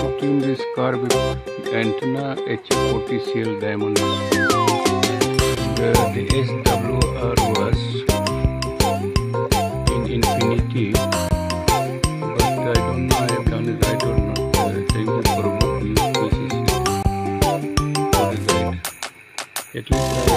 to tune this car with antenna HFCL diamond. The SWR was in infinity, but I don't know I have done it right or not. Remove for what use this is what is right. At least